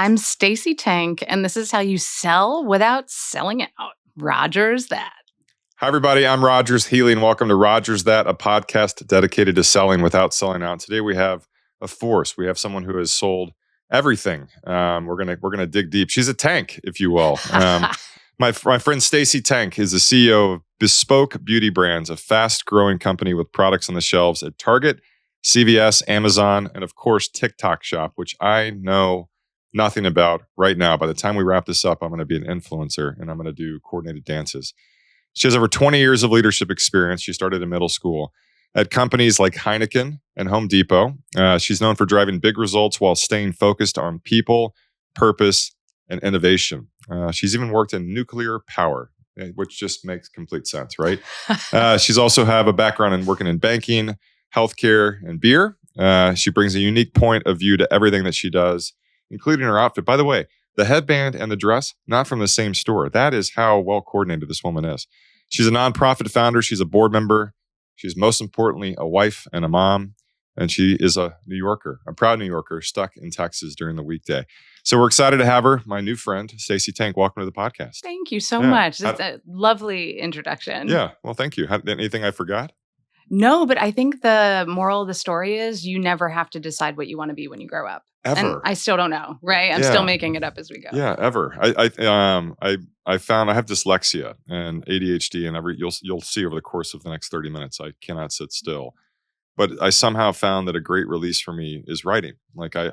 I'm Stacey Tank, and this is how you sell without selling out. Rogers that. Hi, everybody. I'm Rogers Healy, and welcome to Rogers That, a podcast dedicated to selling without selling out. Today, we have a force. We have someone who has sold everything. We're gonna dig deep. She's a tank, if you will. My friend Stacey Tank is the CEO of Bespoke Beauty Brands, a fast-growing company with products on the shelves at Target, CVS, Amazon, and of course TikTok Shop, which I know nothing about right now. By the time we wrap this up, I'm going to be an influencer and I'm going to do coordinated dances. She has over 20 years of leadership experience. She started in middle school at companies like Heineken and Home Depot. She's known for driving big results while staying focused on people, purpose, and innovation. She's even worked in nuclear power, which just makes complete sense, right? She's also have a background in working in banking, healthcare, and beer. She brings a unique point of view to everything that she does, including her outfit. By the way, the headband and the dress, not from the same store. That is how well coordinated this woman is. She's a nonprofit founder. She's a board member. She's most importantly a wife and a mom. And she is a New Yorker, a proud New Yorker stuck in Texas during the weekday. So we're excited to have her, my new friend, Stacey Tank. Welcome to the podcast. Thank you so much. It's a lovely introduction. Yeah. Well, thank you. Anything I forgot? No, but I think the moral of the story is you never have to decide what you want to be when you grow up. Ever. And I still don't know, right? I'm still making it up as we go. Yeah, ever. I found I have dyslexia and ADHD, and you'll see over the course of the next 30 minutes, I cannot sit still. But I somehow found that a great release for me is writing. Like I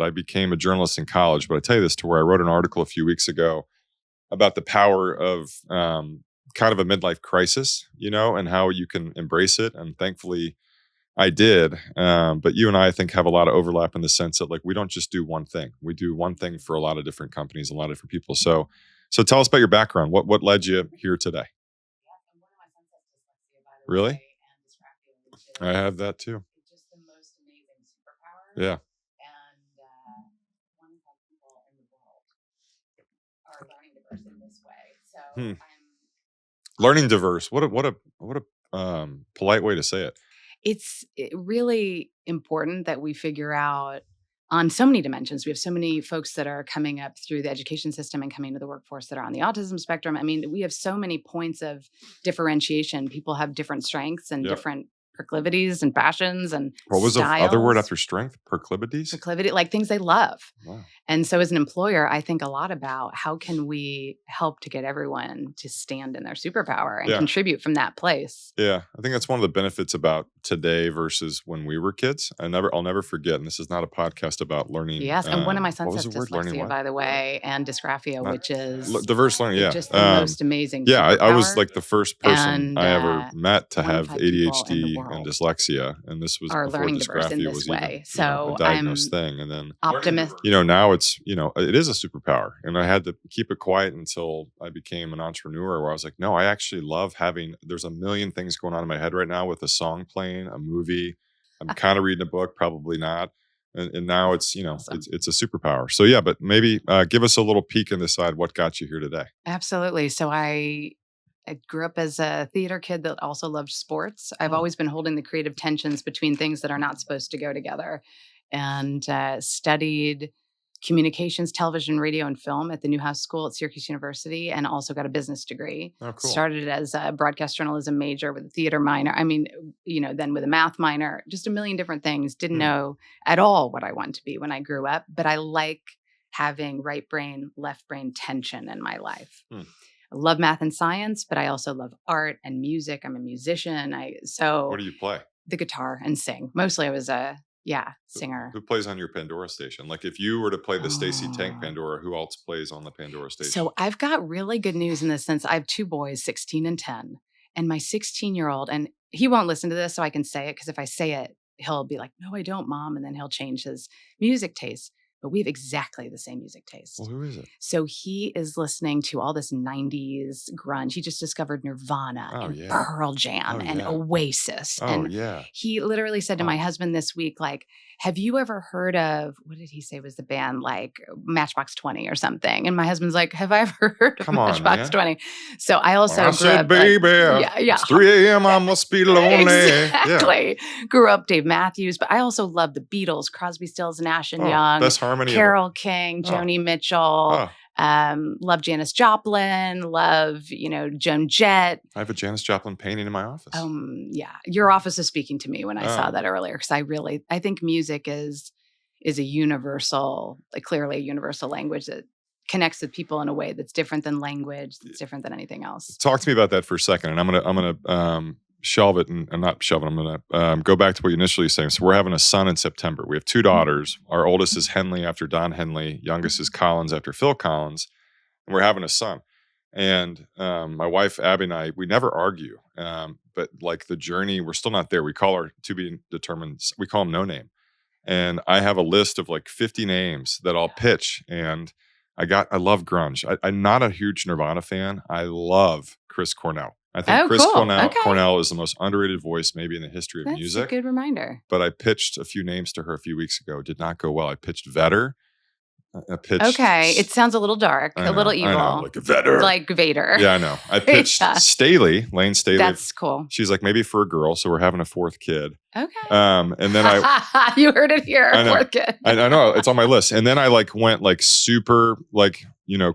became a journalist in college. But I tell you this, to where I wrote an article a few weeks ago about the power of kind of a midlife crisis, and how you can embrace it. And thankfully, I did. But you and I think, have a lot of overlap in the sense that, like, we don't just do one thing. We do one thing for a lot of different companies, a lot of different people. So tell us about your background. What led you here today? Really? I have that too. Just the most amazing superpower. Yeah. And one of the people in the world are learning diverse in this way. So I'm learning diverse. What a polite way to say it. It's really important that we figure out on so many dimensions. We have so many folks that are coming up through the education system and coming to the workforce that are on the autism spectrum. I mean, we have so many points of differentiation. People have different strengths and different proclivities and passions and what was styles. the other word after strength? Proclivity, like things they love. Wow. And so as an employer, I think a lot about how can we help to get everyone to stand in their superpower and contribute from that place. Yeah. I think that's one of the benefits about today versus when we were kids. I'll never forget, and this is not a podcast about learning. Yes. And one of my sons has dyslexia, by the way, and dysgraphia, which is diverse learning. Yeah. Just the most amazing. Yeah. I was like the first person I ever met to have ADHD and dyslexia. And this was before dysgraphia was even a diagnosed thing. And then optimistic. Now it's, it is a superpower. And I had to keep it quiet until I became an entrepreneur, where I was like, no, I actually love there's a million things going on in my head right now with a song playing, a movie. I'm kind of reading a book, probably not. And now it's, awesome. It's a superpower. So yeah, but maybe give us a little peek inside what got you here today. Absolutely. So I grew up as a theater kid that also loved sports. I've always been holding the creative tensions between things that are not supposed to go together, and studied communications, television, radio, and film at the Newhouse School at Syracuse University, and also got a business degree. Oh, cool. Started as a broadcast journalism major with a theater minor. Then with a math minor, just a million different things. Didn't know at all what I wanted to be when I grew up, but I like having right brain, left brain tension in my life. I love math and science, but I also love art and music. I'm a musician. What do you play? The guitar and sing. Mostly I was a singer. Who plays on your Pandora station? Like, if you were to play the Stacey Tank Pandora, who else plays on the Pandora station? So I've got really good news in this sense. I have two boys, 16 and 10. And my 16-year-old, and he won't listen to this, so I can say it, because if I say it, he'll be like, no, I don't, Mom. And then he'll change his music taste. But we have exactly the same music taste. Well, who is it? So he is listening to all this 90s grunge. He just discovered Nirvana and Pearl Jam and Oasis. He literally said to my husband this week, like, have you ever heard of, what did he say was the band, like Matchbox 20 or something? And my husband's like, have I ever heard of Matchbox 20? So I also I said, baby, it's 3 a.m. I must be lonely. Exactly. Grew up Dave Matthews, but I also love the Beatles, Crosby, Stills, Nash and Young. Best harmony. Carole King, Joni Mitchell. Love Janis Joplin. Love, Joan Jett. I have a Janis Joplin painting in my office. Yeah. Your office is speaking to me when I saw that earlier, because I think music is a universal, clearly a universal language that connects with people in a way that's different than language, that's different than anything else. Talk to me about that for a second, and I'm gonna shelve it and not shelve it. I'm gonna go back to what you initially saying. So we're having a son in September. We have 2 daughters. Our oldest is Henley after Don Henley. Youngest is Collins after Phil Collins. And we're having a son. And my wife Abby and I, we never argue. But like the journey, we're still not there. We call our to be determined. We call them no name. And I have a list of like 50 names that I'll pitch. And I love grunge. I'm not a huge Nirvana fan. I love Chris Cornell. I think Chris Cornell is the most underrated voice maybe in the history of music. That's a good reminder. But I pitched a few names to her a few weeks ago. It did not go well. I pitched Vedder. It sounds a little dark, a little evil. I know, like Vader. Like Vader. Yeah, I know. I pitched Staley, Lane Staley. That's cool. She's like, maybe for a girl, so we're having a 4th kid. Okay. And then you heard it here, 4th kid. I know, it's on my list. And then I went super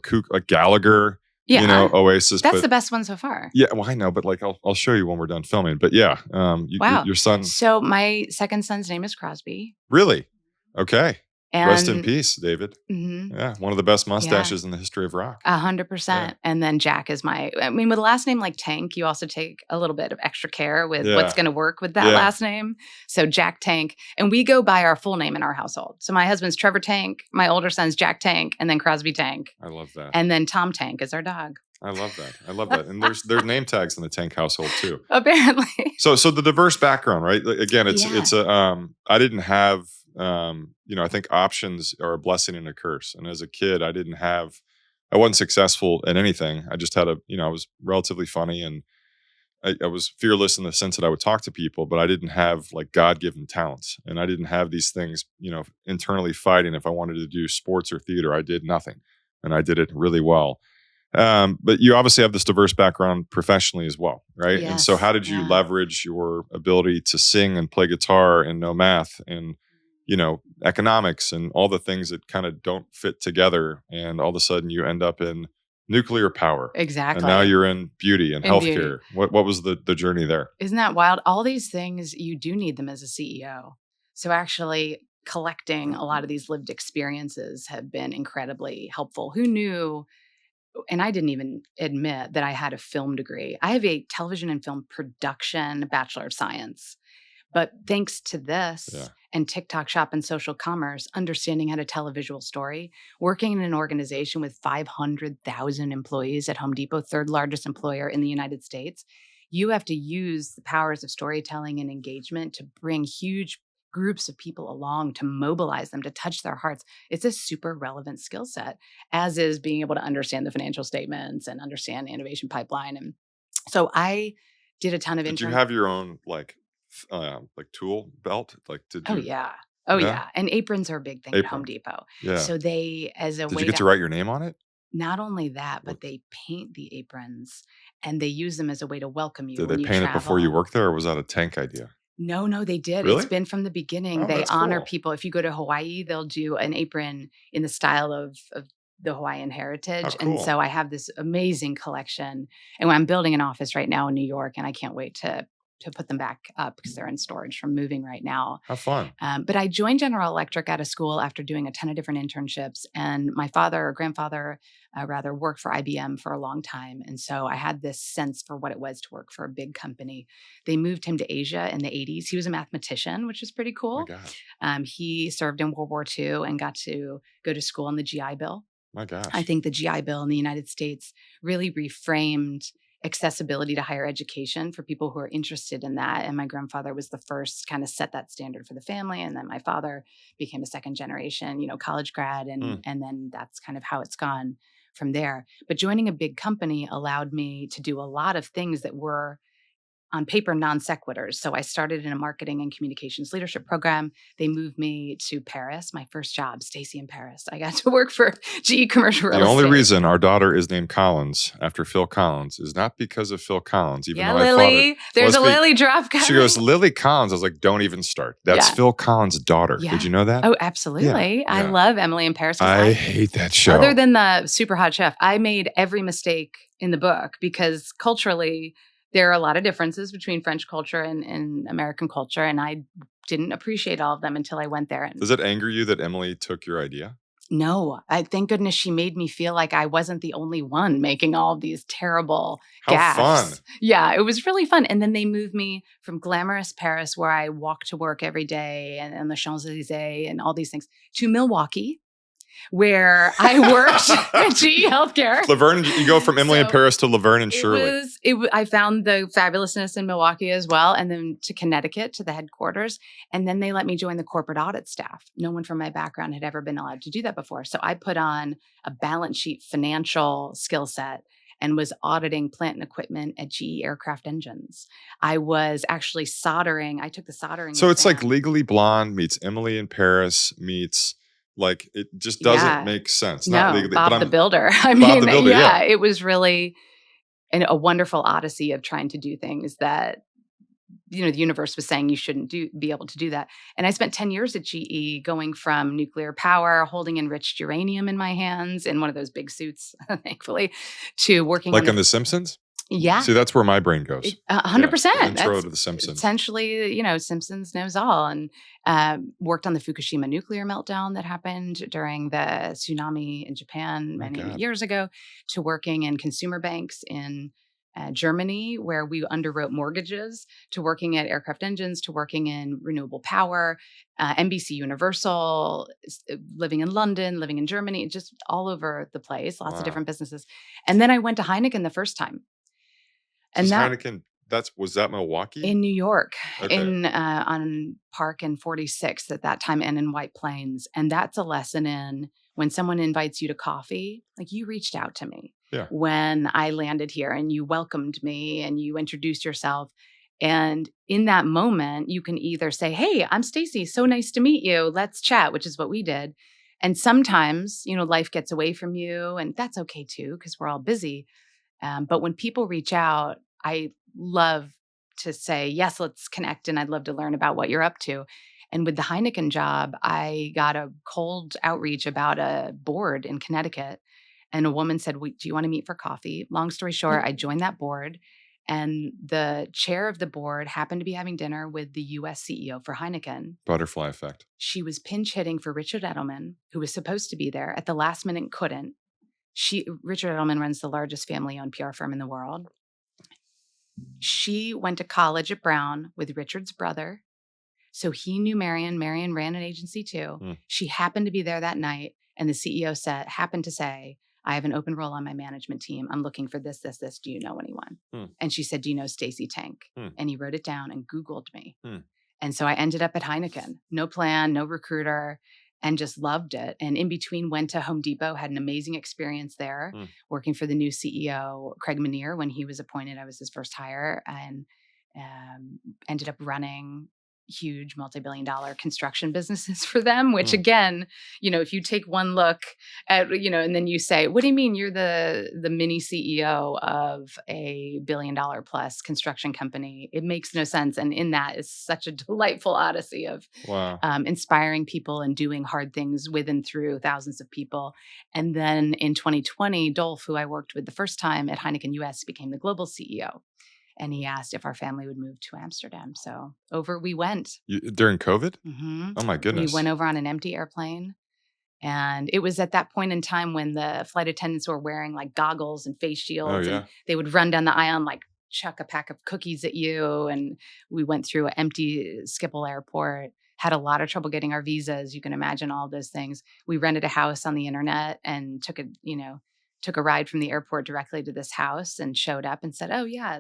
kook, like Gallagher. Yeah. Oasis. That's the best one so far. Yeah, well, I know, but I'll show you when we're done filming. But yeah, wow. Your son. So my second son's name is Crosby. Really? Okay. And, rest in peace, David. Mm-hmm. Yeah, one of the best mustaches in the history of rock. 100%. Yeah. And then Jack is with a last name like Tank, you also take a little bit of extra care with what's going to work with that last name. So Jack Tank. And we go by our full name in our household. So my husband's Trevor Tank, my older son's Jack Tank, and then Crosby Tank. I love that. And then Tom Tank is our dog. I love that. And there's name tags in the Tank household too. Apparently. So the diverse background, right? Again, it's I didn't have I think options are a blessing and a curse. And as a kid, I wasn't successful at anything. I just had I was relatively funny, and I was fearless in the sense that I would talk to people, but I didn't have like God-given talents. And I didn't have these things, internally fighting. If I wanted to do sports or theater, I did nothing, and I did it really well. But you obviously have this diverse background professionally as well, right? Yes, and so how did you leverage your ability to sing and play guitar and know math and, economics and all the things that kind of don't fit together, and all of a sudden you end up in nuclear power. Exactly. And now you're in beauty and healthcare. What was the journey there? Isn't that wild? All these things, you do need them as a CEO. So actually collecting a lot of these lived experiences have been incredibly helpful. Who knew? And I didn't even admit that I had a film degree. I have a television and film production Bachelor of Science. But thanks to this and TikTok Shop and social commerce, understanding how to tell a visual story, working in an organization with 500,000 employees at Home Depot, 3rd largest employer in the United States, you have to use the powers of storytelling and engagement to bring huge groups of people along, to mobilize them, to touch their hearts. It's a super relevant skill set, as is being able to understand the financial statements and understand the innovation pipeline. And so I did a ton of Did you have your own tool belt, to do? Oh yeah. And aprons are a big thing at Home Depot. Yeah. So they, as a way, did you get to write your name on it? Not only that, but they paint the aprons and they use them as a way to welcome you. Did they paint it before you worked there, or was that a Tank idea? No, they did. Really? It's been from the beginning. Oh, they honor cool. people. If you go to Hawaii, they'll do an apron in the style of the Hawaiian heritage. Oh, cool. And so I have this amazing collection. And I'm building an office right now in New York, and I can't wait to put them back up because they're in storage from moving right now. How fun. But I joined General Electric out of school after doing a ton of different internships. And my grandfather worked for IBM for a long time. And so I had this sense for what it was to work for a big company. They moved him to Asia in the 80s. He was a mathematician, which was pretty cool. Oh my God. He served in World War II and got to go to school on the GI Bill. My gosh. I think the GI Bill in the United States really reframed accessibility to higher education for people who are interested in that. And my grandfather was the first kind of set that standard for the family. And then my father became a 2nd generation, college grad. And then that's kind of how it's gone from there. But joining a big company allowed me to do a lot of things that were on paper non sequiturs. So I started in a marketing and communications leadership program. They moved me to Paris, my first job, Stacey in Paris. I got to work for GE Commercial Real Estate. The only reason our daughter is named Collins after Phil Collins is not because of Phil Collins, even though Lily. I thought There's a Lily drop coming. She goes, Lily Collins. I was like, don't even start. That's Phil Collins' daughter. Yeah. Did you know that? Oh, absolutely. Yeah. I love Emily in Paris. I hate that show. Other than the Super Hot Chef, I made every mistake in the book because culturally, there are a lot of differences between French culture and American culture, and I didn't appreciate all of them until I went there. Does it anger you that Emily took your idea? No, thank goodness she made me feel like I wasn't the only one making all of these terrible gaffes. How fun. Yeah, it was really fun. And then they moved me from glamorous Paris, where I walked to work every day and the Champs-Elysees and all these things, to Milwaukee, where I worked at GE Healthcare. Laverne, you go from Emily in Paris to Laverne and Shirley. I found the fabulousness in Milwaukee as well, and then to Connecticut, to the headquarters. And then they let me join the corporate audit staff. No one from my background had ever been allowed to do that before. So I put on a balance sheet financial skill set and was auditing plant and equipment at GE Aircraft Engines. I was actually soldering. I took the soldering So exam. It's like Legally Blonde meets Emily in Paris meets... Like, it just doesn't make sense. Not legally. Bob the Builder. It was really a wonderful odyssey of trying to do things that, the universe was saying you shouldn't be able to do that. And I spent 10 years at GE going from nuclear power, holding enriched uranium in my hands in one of those big suits, thankfully, to working like on The Simpsons? Yeah. See, that's where my brain goes. 100%. Intro to The Simpsons. Essentially, Simpsons knows all. And worked on the Fukushima nuclear meltdown that happened during the tsunami in Japan many years ago, to working in consumer banks in Germany, where we underwrote mortgages, to working at Aircraft Engines, to working in renewable power, NBC Universal, living in London, living in Germany, just all over the place, lots of different businesses. And then I went to Heineken the first time. And Heineken, was that Milwaukee? In New York, on Park and 46th at that time, and in White Plains. And that's a lesson in when someone invites you to coffee, like you reached out to me when I landed here and you welcomed me and you introduced yourself. And in that moment, you can either say, hey, I'm Stacey, so nice to meet you. Let's chat, which is what we did. And sometimes, life gets away from you, and that's okay too, because we're all busy. But when people reach out, I love to say, yes, let's connect. And I'd love to learn about what you're up to. And with the Heineken job, I got a cold outreach about a board in Connecticut. And a woman said, do you want to meet for coffee? Long story short, I joined that board. And the chair of the board happened to be having dinner with the US CEO for Heineken. Butterfly effect. She was pinch hitting for Richard Edelman, who was supposed to be there at the last minute, couldn't. Richard Edelman runs the largest family-owned PR firm in the world. She went to college at Brown with Richard's brother. So he knew Marion. Marion ran an agency too. She happened to be there that night. And the CEO happened to say, I have an open role on my management team. I'm looking for this. Do you know anyone? And she said, do you know Stacey Tank? And he wrote it down and Googled me. And so I ended up at Heineken. No plan, no recruiter. And just loved it. And in between, went to Home Depot, had an amazing experience there, working for the new CEO, Craig Manier, when he was appointed. I was his first hire, and ended up running huge multi-billion-dollar construction businesses for them, which again, if you take one look at, and then you say, what do you mean you're the mini CEO of a $1 billion plus construction company? It makes no sense. And in that is such a delightful odyssey of inspiring people and doing hard things with and through thousands of people. And then in 2020, Dolph, who I worked with the first time at Heineken US, became the global CEO. And he asked if our family would move to Amsterdam. So over we went. During COVID? Mm-hmm. Oh, my goodness. We went over on an empty airplane. And it was at that point in time when the flight attendants were wearing like goggles and face shields. And they would run down the aisle and like chuck a pack of cookies at you. And we went through an empty Schiphol airport. Had a lot of trouble getting our visas. You can imagine all those things. We rented a house on the internet and took a ride from the airport directly to this house and showed up and said, oh, yeah,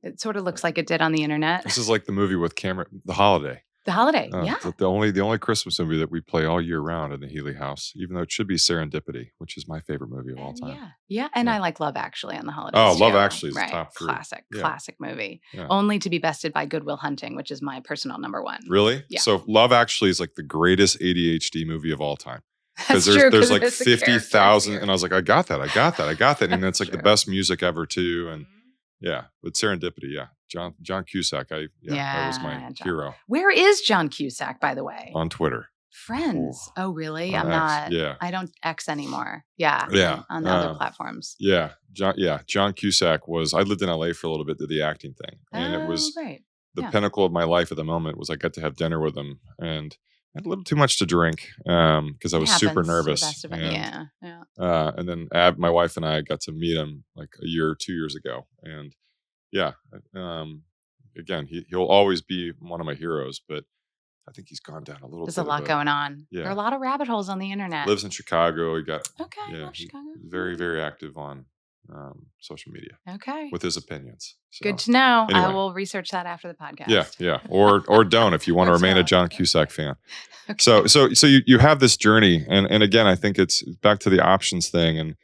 it sort of looks like it did on the internet. This is like the movie with Cameron, The Holiday. The holiday, yeah. The only Christmas movie that we play all year round in the Healy house, even though it should be Serendipity, which is my favorite movie of all time. Yeah. And I like Love Actually on the holidays Oh, too. Love Actually is right. top 3. Classic movie. Only to be bested by Good Will Hunting, which is my personal number 1. Really? Yeah. So Love Actually is like the greatest ADHD movie of all time. Because That's true, there's 'cause like there's a 50,000, character and I was like, I got that. And it's like the best music ever too. And but Serendipity, John Cusack, that was my hero. Where is John Cusack, by the way? On Twitter. Friends. Oh, really? On I'm X, not. yeah. I don't X anymore. On other platforms. John Cusack I lived in LA for a little bit, did the acting thing. And it was great. The pinnacle of my life at the moment was I got to have dinner with him, and I had a little too much to drink because I was super nervous. And then my wife and I got to meet him like a year or 2 years ago. And again, he'll always be one of my heroes, but I think he's gone down a little bit. There's a lot going on. Yeah. There are a lot of rabbit holes on the internet. Lives in Chicago. He got Chicago. He's very, very active on social media. Okay. With his opinions. So, good to know. anyway. I will research that after the podcast. Yeah. Or don't if you want to remain a John Cusack fan. Okay. So you have this journey, and again, I think it's back to the options thing, and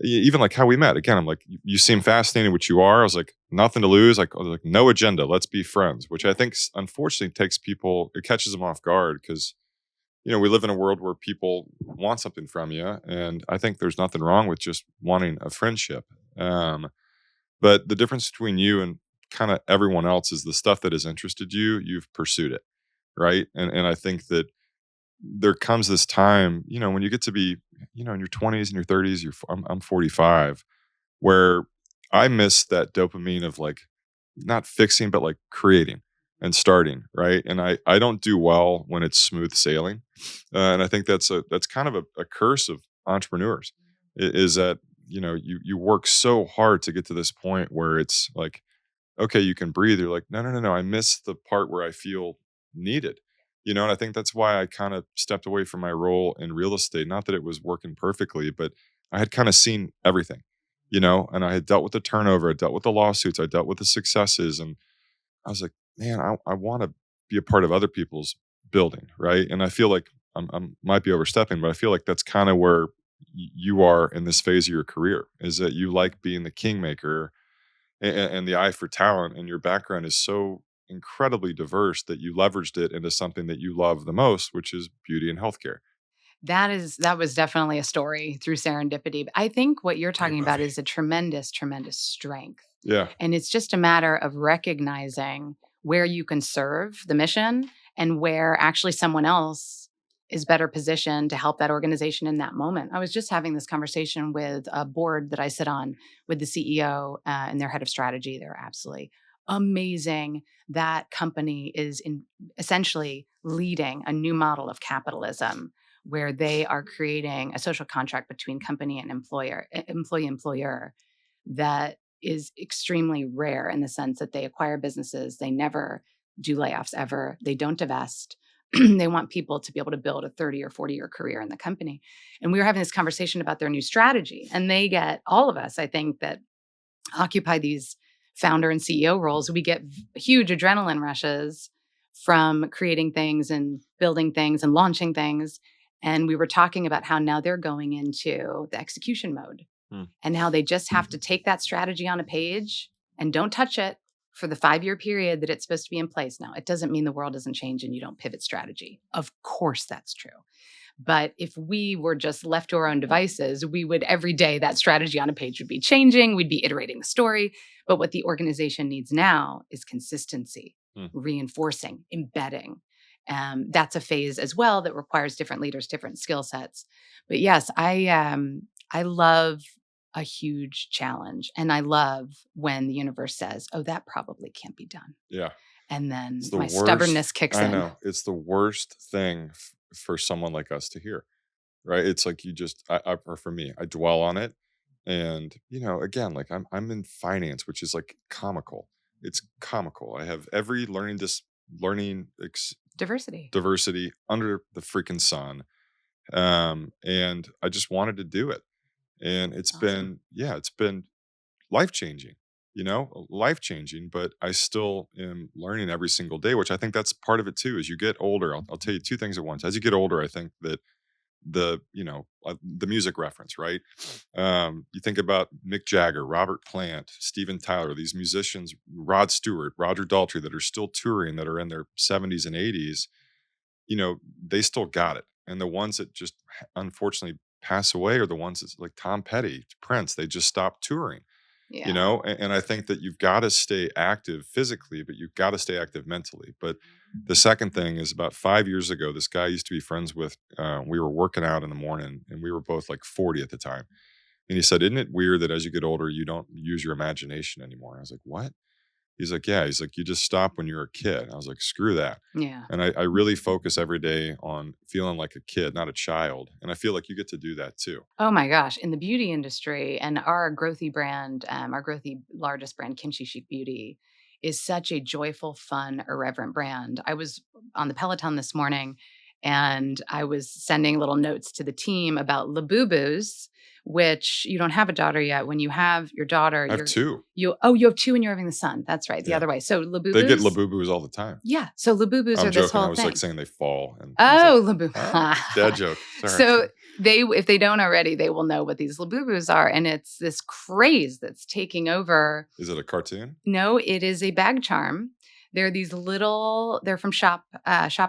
even like how we met. Again, I'm like, you seem fascinating, which you are. I was like, nothing to lose. Like no agenda. Let's be friends. Which I think, unfortunately, it catches them off guard because, we live in a world where people want something from you, and I think there's nothing wrong with just wanting a friendship. But the difference between you and kind of everyone else is the stuff that has interested you. You've pursued it, right? And I think that there comes this time, when you get to be, in your 20s and your 30s, I'm 45, where I miss that dopamine of like not fixing, but like creating and starting, right? And I don't do well when it's smooth sailing, and I think that's kind of a curse of entrepreneurs, is that you work so hard to get to this point where it's like, okay, you can breathe. You're like, no, I miss the part where I feel needed. And I think that's why I kind of stepped away from my role in real estate. Not that it was working perfectly, but I had kind of seen everything, and I had dealt with the turnover, I dealt with the lawsuits, I dealt with the successes. And I was like, man, I want to be a part of other people's building. Right. And I feel like I'm might be overstepping, but I feel like that's kind of where you are in this phase of your career, is that you like being the kingmaker and the eye for talent, and your background is so incredibly diverse that you leveraged it into something that you love the most, which is beauty and healthcare. That was definitely a story through serendipity. I think what you're talking about is a tremendous, tremendous strength. Yeah. And it's just a matter of recognizing where you can serve the mission and where actually someone else is better positioned to help that organization in that moment. I was just having this conversation with a board that I sit on with the CEO and their head of strategy. They're absolutely amazing. That company is essentially leading a new model of capitalism where they are creating a social contract between company and employee-employer that is extremely rare, in the sense that they acquire businesses. They never do layoffs ever. They don't divest. They want people to be able to build a 30 or 40-year career in the company. And we were having this conversation about their new strategy. And they get all of us, I think, that occupy these founder and CEO roles. We get huge adrenaline rushes from creating things and building things and launching things. And we were talking about how now they're going into the execution mode and how they just have to take that strategy on a page and don't touch it for the 5-year period that it's supposed to be in place. Now, it doesn't mean the world doesn't change and you don't pivot strategy. Of course, that's true. But if we were just left to our own devices, we would every day that strategy on a page would be changing. We'd be iterating the story. But what the organization needs now is consistency, reinforcing, embedding. That's a phase as well that requires different leaders, different skill sets. But yes, I love a huge challenge. And I love when the universe says, oh, that probably can't be done. Yeah. And then my stubbornness kicks in. I know. It's the worst thing for someone like us to hear, right? It's like you just, or for me, I dwell on it. And, again, like I'm in finance, which is like comical. It's comical. I have every diversity under the freaking sun. And I just wanted to do it. And it's been life changing. life changing, but I still am learning every single day, which I think that's part of it too. As you get older, I'll tell you two things at once. As you get older, I think that the music reference, right? You think about Mick Jagger, Robert Plant, Steven Tyler, these musicians, Rod Stewart, Roger Daltrey, that are still touring, that are in their 70s and 80s. They still got it. And the ones that just unfortunately pass away are the ones that's like Tom Petty, Prince. They just stopped touring. Yeah. And I think that you've got to stay active physically, but you've got to stay active mentally. But the second thing is, about 5 years ago, this guy I used to be friends with, we were working out in the morning, and we were both like 40 at the time. And he said, "Isn't it weird that as you get older, you don't use your imagination anymore?" I was like, "What?" He's like, "Yeah." He's like, "You just stop when you're a kid." I was like, "Screw that." Yeah. And I really focus every day on feeling like a kid, not a child. And I feel like you get to do that too. Oh my gosh. In the beauty industry, and our growthy brand, our growthy largest brand, Kimchi Chic Beauty, is such a joyful, fun, irreverent brand. I was on the Peloton this morning, and I was sending little notes to the team about Labubus, which you don't have a daughter yet. When you have your daughter, I have two. you have two and you're having the son. That's right. The Yeah. other way. So They get Labubus. Labubus all the time. Yeah. So Labubus I'm are this joking. I whole was thing. like saying they fall. And Oh, like, Labubu. "Ah." Dad joke. Sorry. So if they don't already, they will know what these Labubus are. And it's this craze that's taking over. Is it a cartoon? No, it is a bag charm. They're these little, they're from Shop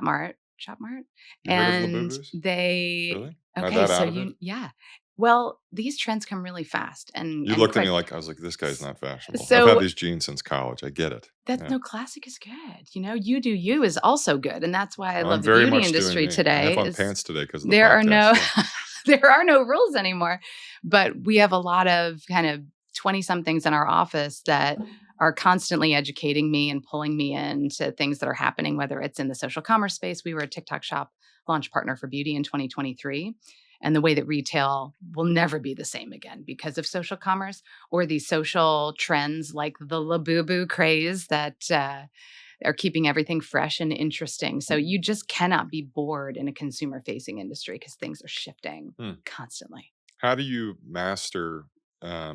Mart. You heard of And Labubus? they, Really? Am I okay, that so out of it? yeah. Well, these trends come really fast. And You looked at me like, I was like, this guy's not fashionable. I've So had these jeans since college. I get it. that's Yeah. no, classic is good. You do you is also good. And that's why I I'm love the very beauty much doing industry me. I today. have on is pants today because of the There are podcast. no Yeah. there are no rules anymore. But we have a lot of kind of 20 somethings in our office that are constantly educating me and pulling me into things that are happening, whether it's in the social commerce space. We were a TikTok shop launch partner for beauty in 2023. And the way that retail will never be the same again because of social commerce or these social trends like the Labubu craze that are keeping everything fresh and interesting. So you just cannot be bored in a consumer-facing industry because things are shifting constantly. How do you master,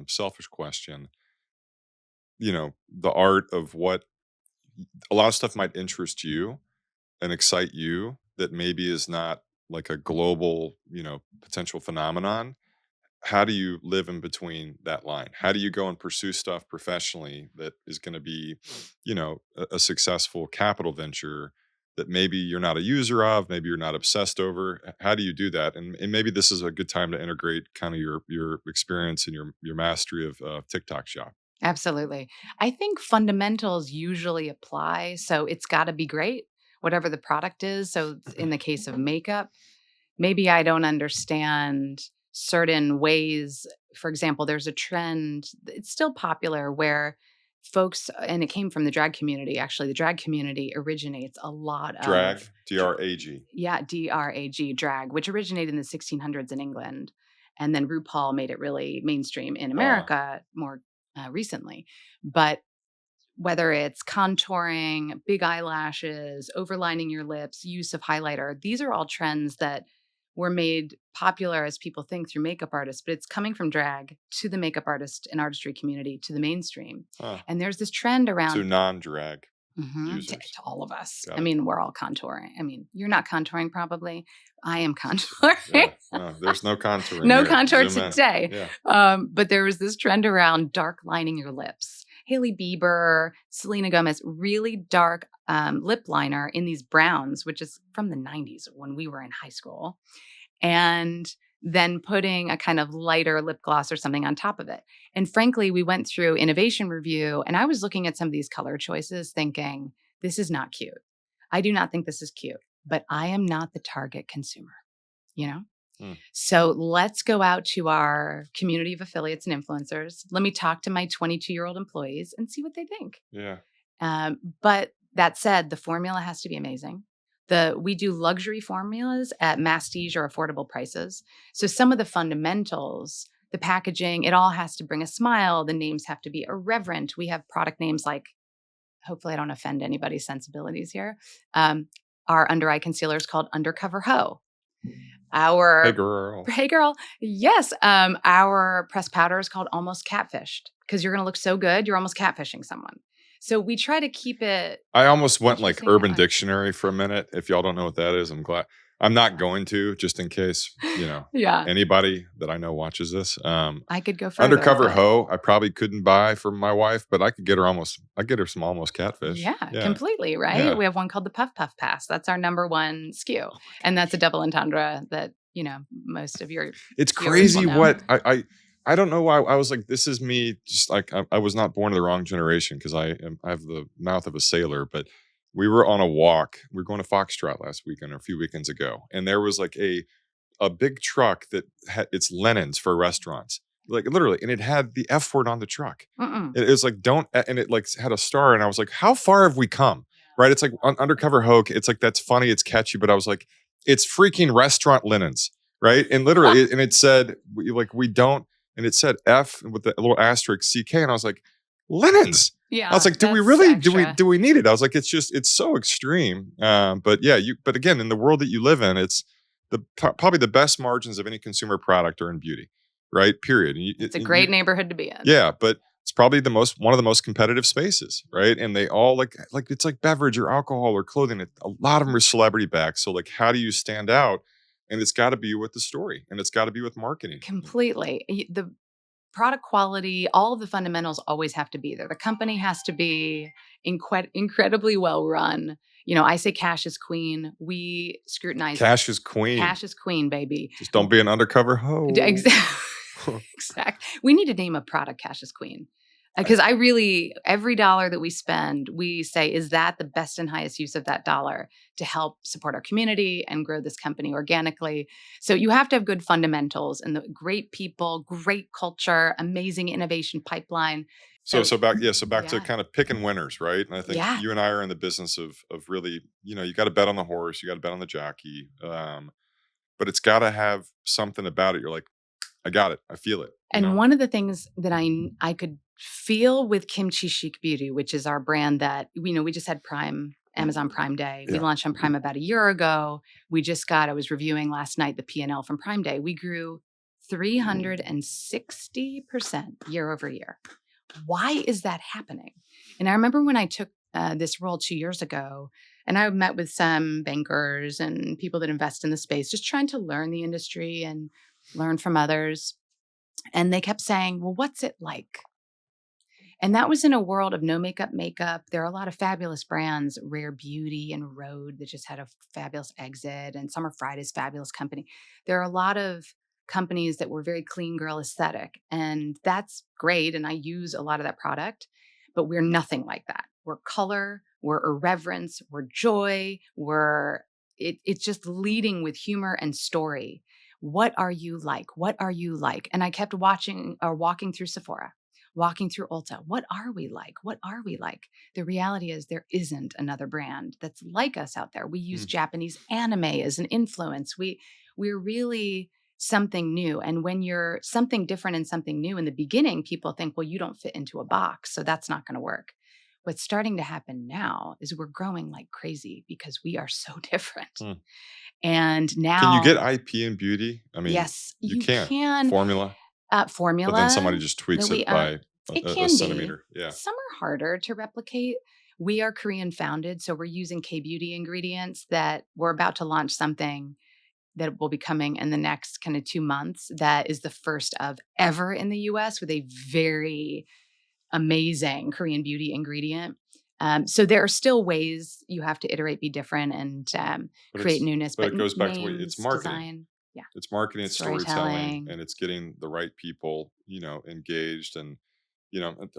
selfish question, the art of what a lot of stuff might interest you and excite you that maybe is not like a global, potential phenomenon? How do you live in between that line? How do you go and pursue stuff professionally that is going to be, a successful capital venture that maybe you're not a user of, maybe you're not obsessed over? How do you do that? And maybe this is a good time to integrate kind of your experience and your mastery of TikTok Shop. Absolutely. I think fundamentals usually apply. So it's got to be great, whatever the product is. So in the case of makeup, maybe I don't understand certain ways. For example, there's a trend, it's still popular where folks, and it came from the drag community. Actually, the drag community originates a lot of Drag, DRAG. Yeah, DRAG, drag, which originated in the 1600s in England. And then RuPaul made it really mainstream in America more recently. But whether it's contouring, big eyelashes, overlining your lips, use of highlighter, these are all trends that were made popular as people think through makeup artists, but it's coming from drag to the makeup artist and artistry community to the mainstream. And there's this trend around to non-drag users. To all of us. Got I it. mean, we're all contouring. I mean, you're not contouring probably. I am contouring. No, there's no contouring. No here. contour Zoom in. today. Yeah. But there was this trend around dark lining your lips. Hailey Bieber, Selena Gomez, really dark lip liner in these browns, which is from the 90s when we were in high school. And then putting a kind of lighter lip gloss or something on top of it. And frankly, we went through innovation review and I was looking at some of these color choices thinking, this is not cute. I do not think this is cute, but I am not the target consumer, So let's go out to our community of affiliates and influencers. Let me talk to my 22-year-old employees and see what they think. Yeah. But that said, the formula has to be amazing. We do luxury formulas at masstige or affordable prices. So some of the fundamentals, the packaging, it all has to bring a smile. The names have to be irreverent. We have product names like, hopefully I don't offend anybody's sensibilities here. Our under eye concealer is called Undercover Hoe. Hey girl. Hey girl. Yes. Our pressed powder is called Almost Catfished because you're going to look so good. You're almost catfishing someone. So we try to keep it. I almost went like Urban Dictionary for a minute. If y'all don't know what that is, I'm glad. I'm not going to, just in case, anybody that I know watches this. I could go further. Undercover hoe, I probably couldn't buy for my wife, but I could get her some almost catfish. Yeah, completely, right? Yeah. We have one called the Puff Puff Pass. That's our number one SKU. And that's a double entendre that, most of your It's crazy what I don't know why I was like, this is me. Just like I was not born in the wrong generation because I have the mouth of a sailor. But we were on a walk. We were going to Foxtrot last weekend or a few weekends ago, and there was like a big truck that had it's linens for restaurants, like literally, and it had the F word on the truck. It was like and it like had a star, and I was like, how far have we come? Right? It's like Undercover Hoke. It's like that's funny. It's catchy, but I was like, it's freaking restaurant linens, right? And literally, and it said we don't. And it said F with the little asterisk CK, and I was like, linens. Yeah, I was like, do we really do we need it? I was like, it's so extreme. But yeah, but again, in the world that you live in, it's probably the best margins of any consumer product are in beauty, right? Period. It's a great neighborhood to be in. Yeah, but it's probably one of the most competitive spaces, right? And they all like it's like beverage or alcohol or clothing. A lot of them are celebrity backed. So like, how do you stand out? And it's got to be with the story, and it's got to be with marketing. Completely. The product quality, all of the fundamentals always have to be there. The company has to be incredibly well run. I say cash is queen. We scrutinize. Cash is queen. Cash is queen, baby. Just don't be an undercover hoe. Exactly. We need to name a product cash is queen. Because every dollar that we spend, we say, is that the best and highest use of that dollar to help support our community and grow this company organically? So you have to have good fundamentals and the great people, great culture, amazing innovation pipeline. So back to kind of picking winners, right? And I think you and I are in the business of really, you got to bet on the horse, you got to bet on the jockey, but it's got to have something about it. You're like, I got it, I feel it. And one of the things that I could feel with Kimchi Chic Beauty, which is our brand that, we just had Amazon Prime Day. We launched on Prime about a year ago. I was reviewing last night the P&L from Prime Day. We grew 360% year over year. Why is that happening? And I remember when I took this role 2 years ago, and I met with some bankers and people that invest in the space, just trying to learn the industry and learn from others. And they kept saying, well, what's it like? And that was in a world of no makeup. There are a lot of fabulous brands, Rare Beauty and Rhode, that just had a fabulous exit, and Summer Friday's fabulous company. There are a lot of companies that were very clean girl aesthetic, and that's great. And I use a lot of that product, but we're nothing like that. We're color, we're irreverence, we're joy, it's just leading with humor and story. What are you like? What are you like? And I kept walking through Sephora, walking through Ulta. What are we like? What are we like? The reality is there isn't another brand that's like us out there. We use Japanese anime as an influence. We're really something new. And when you're something different and something new in the beginning, people think, well, you don't fit into a box, so that's not going to work. What's starting to happen now is we're growing like crazy because we are so different. And now, can you get IP in beauty? I mean, yes, you can. Formula, but then somebody just tweaks it by a centimeter. Yeah, some are harder to replicate. We are Korean founded, so we're using K-beauty ingredients that we're about to launch something that will be coming in the next kind of 2 months. That is the first of ever in the U.S. with a very amazing Korean beauty ingredient. So there are still ways you have to iterate, be different, and create newness. But it goes back to it's marketing. Design, it's marketing, it's storytelling, and it's getting the right people, engaged. And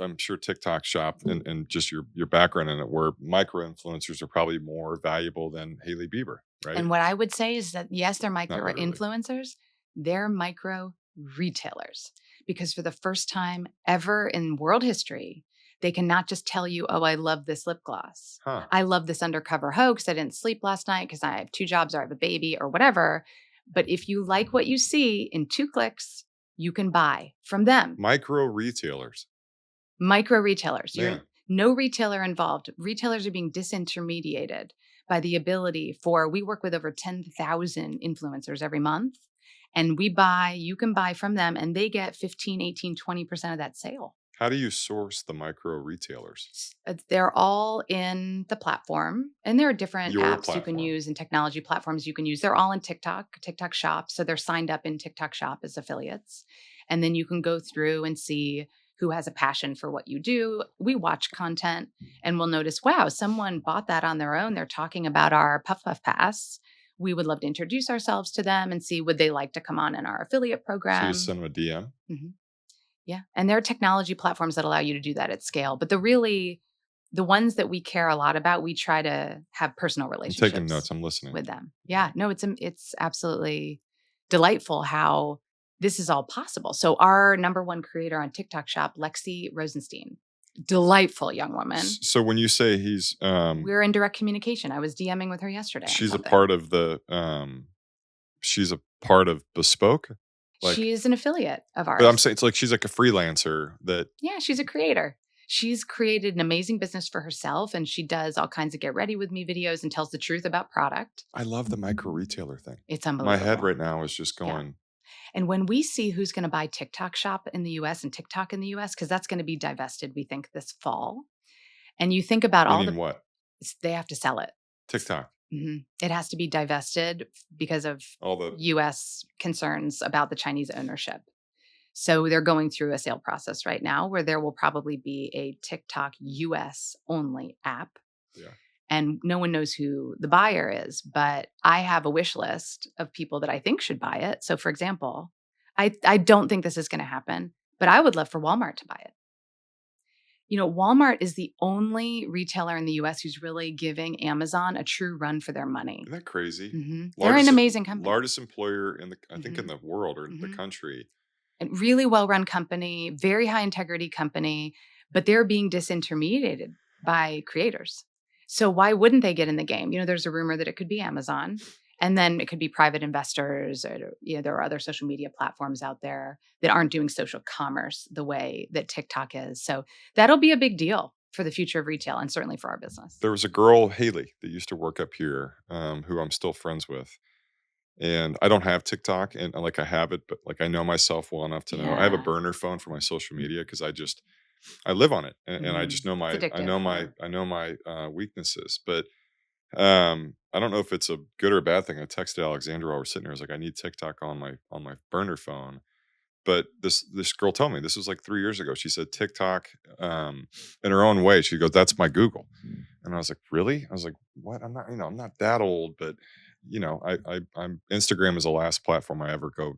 I'm sure TikTok shop and just your background in it, where micro influencers are probably more valuable than Hailey Bieber, right? And what I would say is that yes, they're micro influencers, they're micro retailers, because for the first time ever in world history, they can not just tell you, oh, I love this lip gloss. I love this Undercover Hoax. I didn't sleep last night because I have 2 jobs or I have a baby or whatever. But if you like what you see, in 2 clicks, you can buy from them. Micro retailers. No retailer involved. Retailers are being disintermediated by the ability we work with over 10,000 influencers every month. And you can buy from them and they get 15, 18, 20% of that sale. How do you source the micro retailers? They're all in the platform, and there are different Your apps you platform. can use and technology platforms you can use. They're all in TikTok Shop. So they're signed up in TikTok Shop as affiliates. And then you can go through and see who has a passion for what you do. We watch content and we'll notice, wow, someone bought that on their own. They're talking about our Puff Puff Pass. We would love to introduce ourselves to them and see, would they like to come on in our affiliate program? So you send them a DM? Mm-hmm. Yeah. And there are technology platforms that allow you to do that at scale. But the ones that we care a lot about, we try to have personal relationships. I'm taking notes. I'm listening. With them. Yeah. No, it's absolutely delightful how this is all possible. So our number one creator on TikTok Shop, Lexi Rosenstein, delightful young woman. So when you say we're in direct communication. I was DMing with her yesterday. She's a part of Bespoke? She's an affiliate of ours. But I'm saying it's she's like a freelancer that. Yeah, she's a creator. She's created an amazing business for herself, and she does all kinds of get ready with me videos and tells the truth about product. I love the micro retailer thing. It's unbelievable. My head right now is just going. Yeah. And when we see who's going to buy TikTok Shop in the US and TikTok in the US, because that's going to be divested, we think this fall. And you think about what? They have to sell it. TikTok. Mm-hmm. It has to be divested because of all the US concerns about the Chinese ownership. So they're going through a sale process right now where there will probably be a TikTok US only app. Yeah. And no one knows who the buyer is, but I have a wish list of people that I think should buy it. So for example, I don't think this is going to happen, but I would love for Walmart to buy it. You know, Walmart is the only retailer in the US who's really giving Amazon a true run for their money. Isn't that crazy? Mm-hmm. They're an amazing company. Largest employer I think in the world or the country. And really well-run company, very high integrity company, but they're being disintermediated by creators. So why wouldn't they get in the game? You know, there's a rumor that it could be Amazon, and then it could be private investors, or there are other social media platforms out there that aren't doing social commerce the way that TikTok is. So that'll be a big deal for the future of retail and certainly for our business. There was a girl, Haley, that used to work up here, who I'm still friends with. And I don't have TikTok, and I have it, but I know myself well enough to know I have a burner phone for my social media because I live on it, and I just know I know my weaknesses. But I don't know if it's a good or a bad thing. I texted Alexandra while we're sitting here. I was like, I need TikTok on my burner phone. But this girl told me, this was 3 years ago. She said TikTok, in her own way. She goes, "That's my Google," and I was like, "Really?" I was like, "What?" I'm not that old, but I'm Instagram is the last platform I ever go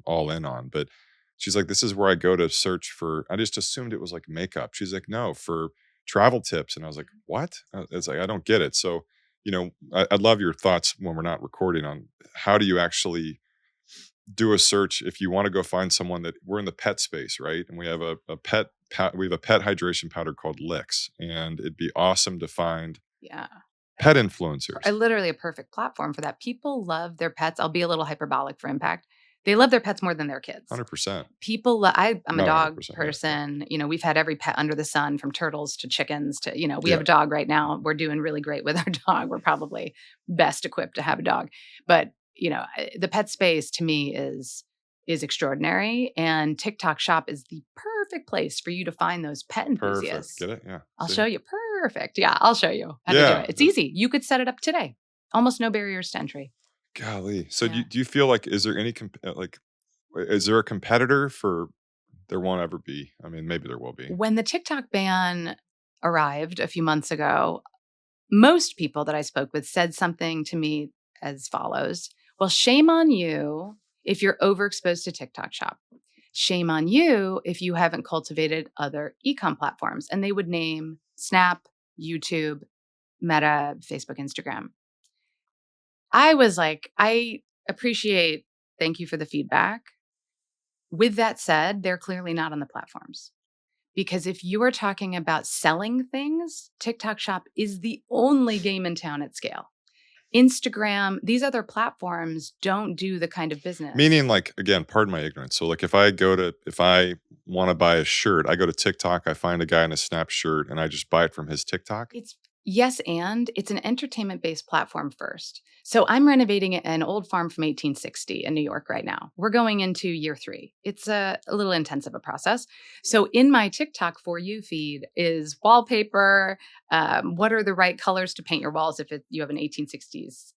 all in on. But she's like, "This is where I go to search for." I just assumed it was makeup. She's like, "No, for travel tips," and I was like, "What?" It's I don't get it. So I'd love your thoughts when we're not recording on how do you actually do a search if you want to go find someone that we're in the pet space, right? And we have a pet hydration powder called Licks, and it'd be awesome to find pet influencers. Literally a perfect platform for that. People love their pets. I'll be a little hyperbolic for impact. They love their pets more than their kids. 100%. People, I'm a dog person. Yeah. We've had every pet under the sun, from turtles to chickens to, we have a dog right now. We're doing really great with our dog. We're probably best equipped to have a dog. But the pet space to me is extraordinary, and TikTok Shop is the perfect place for you to find those pet enthusiasts. Perfect. Get it? Yeah. I'll show you. Perfect. Yeah, I'll show you how to do it. It's easy. You could set it up today. Almost no barriers to entry. Golly. So do you feel like, is there any is there a competitor for? There won't ever be. I mean, maybe there will be. When the TikTok ban arrived a few months ago, most people that I spoke with said something to me as follows: well, shame on you if you're overexposed to TikTok Shop. Shame on you if you haven't cultivated other e-com platforms. And they would name Snap, YouTube, Meta, Facebook, Instagram. I was like, I appreciate, thank you for the feedback. With that said, they're clearly not on the platforms. Because if you are talking about selling things, TikTok Shop is the only game in town at scale. Instagram, these other platforms don't do the kind of business. Meaning, again, pardon my ignorance. So if I want to buy a shirt, I go to TikTok, I find a guy in a Snap shirt, and I just buy it from his TikTok. It's Yes, and it's an entertainment-based platform first. So I'm renovating an old farm from 1860 in New York right now. We're going into year 3. It's a little intensive a process. So in my TikTok For You feed is wallpaper. What are the right colors to paint your walls if you have an 1860s,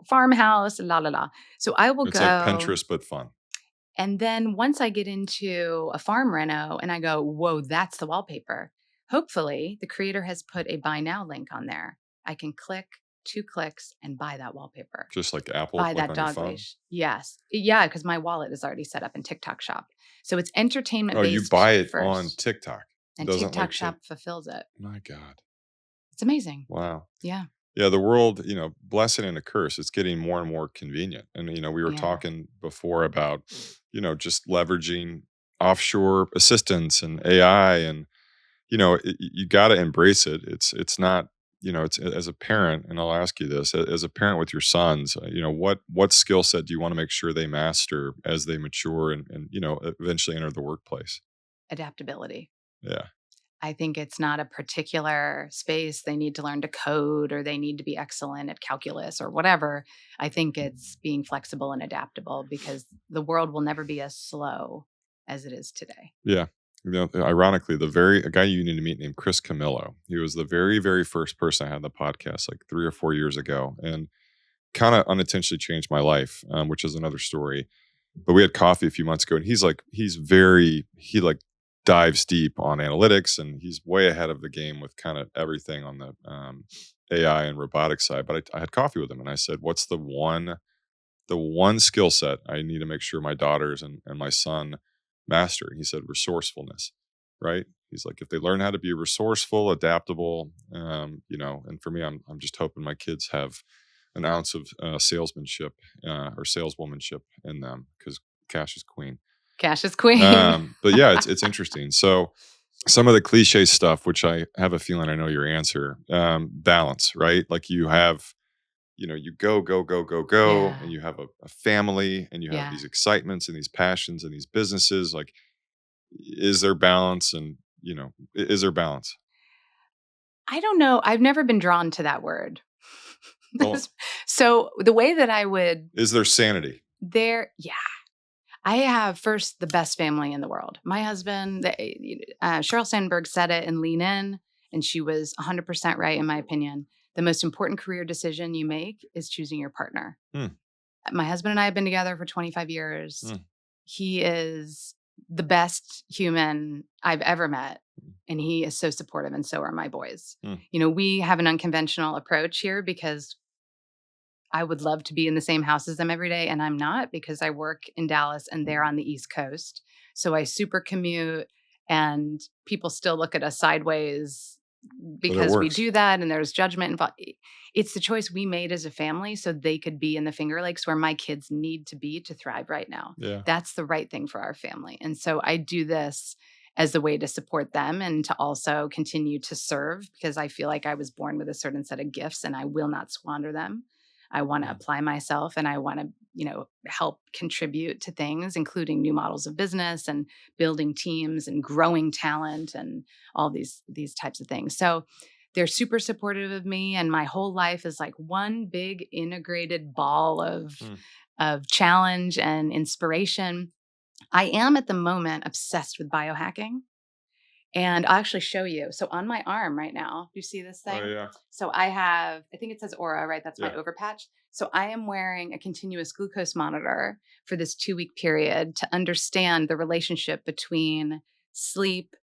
farmhouse, la la la. So I will It's go. like Pinterest, but fun. And then once I get into a farm reno and I go, whoa, that's the wallpaper. Hopefully the creator has put a buy now link on there. I can click 2 clicks and buy that wallpaper. Just like Apple, Buy like that on your dog phone? leash. Yes. Yeah, because my wallet is already set up in TikTok Shop. So it's entertainment Oh, based. you buy it first, on TikTok. and TikTok Shop fulfills it. My God. It's amazing. Wow. Yeah. Yeah, the world, blessing and a curse, it's getting more and more convenient. And, we were talking before about, just leveraging offshore assistance and AI and, you got to embrace it. It's not, it's as a parent, and I'll ask you this, as a parent with your sons, what skill set do you want to make sure they master as they mature and eventually enter the workplace? Adaptability. Yeah. I think it's not a particular space they need to learn to code or they need to be excellent at calculus or whatever. I think it's being flexible and adaptable because the world will never be as slow as it is today. Yeah. Ironically, a guy you need to meet named Chris Camillo. He was the very, very first person I had on the podcast like 3 or 4 years ago, and kind of unintentionally changed my life, which is another story. But we had coffee a few months ago, and he like dives deep on analytics, and he's way ahead of the game with kind of everything on the AI and robotics side. But I had coffee with him, and I said, "What's the one skill set I need to make sure my daughters and my son master?" He said, "Resourcefulness." Right? He's like, if they learn how to be resourceful, adaptable, and for me, I'm just hoping my kids have an ounce of salesmanship or saleswomanship in them because cash is queen. Cash is queen. But yeah, it's interesting. So some of the cliche stuff, which I have a feeling I know your answer, balance, right? Like you have, you go, go, go, go, go, Yeah. and you have a family and you have these excitements and these passions and these businesses. Like, is there balance? And, is there balance? I don't know. I've never been drawn to that word. Well, so the way that I would. Is there sanity? Yeah. I have first the best family in the world. My husband, Sheryl Sandberg said it in Lean In, and she was 100% right in my opinion. The most important career decision you make is choosing your partner. My husband and I have been together for 25 years. He is the best human I've ever met, and he is so supportive, and so are my boys. We have an unconventional approach here because I would love to be in the same house as them every day, and I'm not because I work in Dallas and they're on the East Coast. So I super commute, and people still look at us sideways because we do that, and there's judgment involved. It's the choice we made as a family so they could be in the Finger Lakes where my kids need to be to thrive right now. Yeah. That's the right thing for our family. And so I do this as a way to support them and to also continue to serve because I feel like I was born with a certain set of gifts and I will not squander them. I want to apply myself and I want to, help contribute to things, including new models of business and building teams and growing talent and all these types of things. So they're super supportive of me. And my whole life is like one big integrated ball of challenge and inspiration. I am at the moment obsessed with biohacking. And I'll actually show you. So on my arm right now, do you see this thing? Oh, yeah. So I think it says Aura, right? That's my overpatch. So I am wearing a continuous glucose monitor for this 2-week period to understand the relationship between sleep,